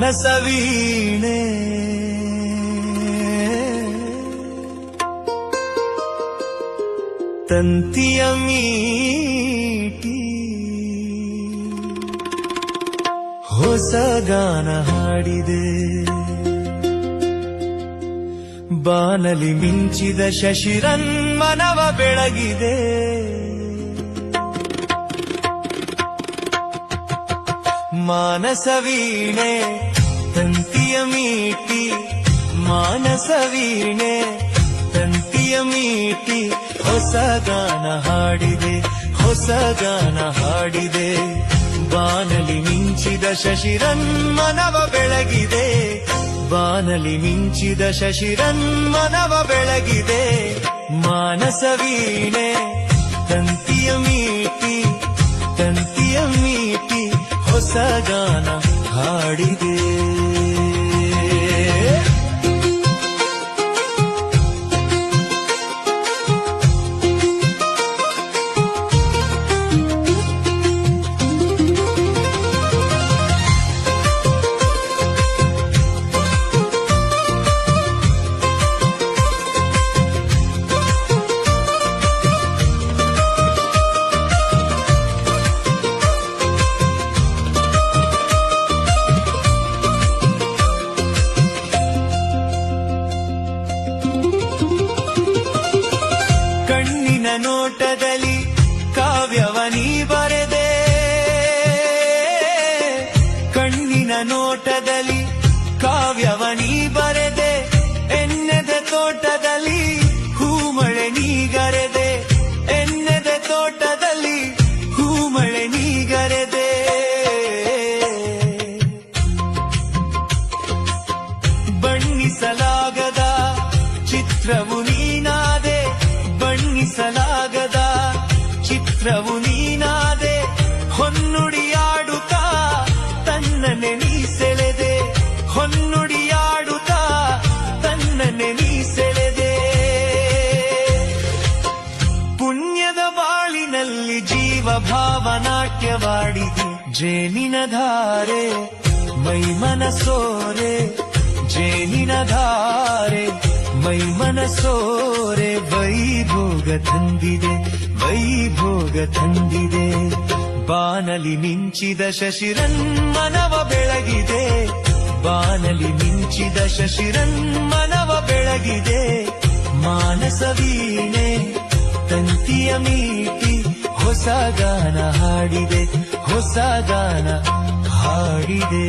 ಮಾನಸ ವೀಣೆ ತಂತಿಯ ಮೀಟಿ ಹೊಸ ಗಾನ ಹಾಡಿದೆ ಬಾನಲಿ ಮಿಂಚಿದ ಶಶಿರನ್ಮನವ ಬೆಳಗಿದೆ ಮಾನಸ ವೀಣೆ ತಂತಿಯ ಮೀಟಿ ಮಾನಸ ವೀಣೆ ತಂತಿಯ ಮೀಟಿ ಹೊಸ ಗಾನ ಹಾಡಿದೆ ಹೊಸ ಗಾನ ಹಾಡಿದೆ ಬಾನಲಿ ಮಿಂಚಿದ ಶಶಿರನ್ಮನವ ಬೆಳಗಿದೆ ಬಾನಲಿ ಮಿಂಚಿದ ಶಶಿರನ್ಮನವ ಬೆಳಗಿದೆ ಮಾನಸ ವೀಣೆ ತಂತಿಯ ಮೀಟಿ ತಂತಿಯ ಮೀಟಿ ಹೊಸ ಗಾನ ಹಾಡಿದೆ ನೋಟದಲ್ಲಿ ಕಾವ್ಯವನಿ ಬರೆದೆ ಕಣ್ಣಿನ ನೋಟದಲ್ಲಿ ಕಾವ್ಯವನಿ ಬರೆದೆ ಎನ್ನೆದ ತೋಟದಲ್ಲಿ ಹೂಮಳೆ ನೀಗರೆದೆ ಎನ್ನೆದ ತೋಟದಲ್ಲಿ ಹೂಮಳೆ ನೀಗರೆದೆ ಬಣ್ಣಿಸಲಾಗದ ಚಿತ್ರವು ನೀನಾದೆ ಬಣ್ಣಿಸಲಾಗದ ಚಿತ್ರವು ನೀನಾದೆ ಹೊನ್ನುಡಿಯಾಡುತ್ತಾ ತನ್ನನ್ನೇ ನೀ ಸೆಳೆದೆ ಹೊನ್ನುಡಿಯಾಡುತ್ತಾ ತನ್ನನ್ನೇ ನೀ ಸೆಳೆದೆ ಪುಣ್ಯದ ಬಾಳಿನಲ್ಲಿ ಜೀವ ಭಾವನಾಟ್ಯವಾಡಿದೆ ಜೇನಿನ ಧಾರೆ ಮೈ ಮನಸೋರೆ ಜೇನಿನ ಧಾರೆ ಮೈ ಮನಸೋರೆ ವೈಭೋಗ ತಂದಿದೆ ವೈಭೋಗ ತಂದಿದೆ ಬಾನಲಿ ಮಿಂಚಿದ ಶಶಿರನ್ಮನವ ಬೆಳಗಿದೆ ಬಾನಲಿ ಮಿಂಚಿದ ಶಶಿರನ್ಮನವ ಬೆಳಗಿದೆ ಮಾನಸ ವೀಣೆ ತಂತಿಯ ಮೀಟಿ ಹೊಸ ಗಾನ ಹಾಡಿದೆ ಹೊಸ ಗಾನ ಹಾಡಿದೆ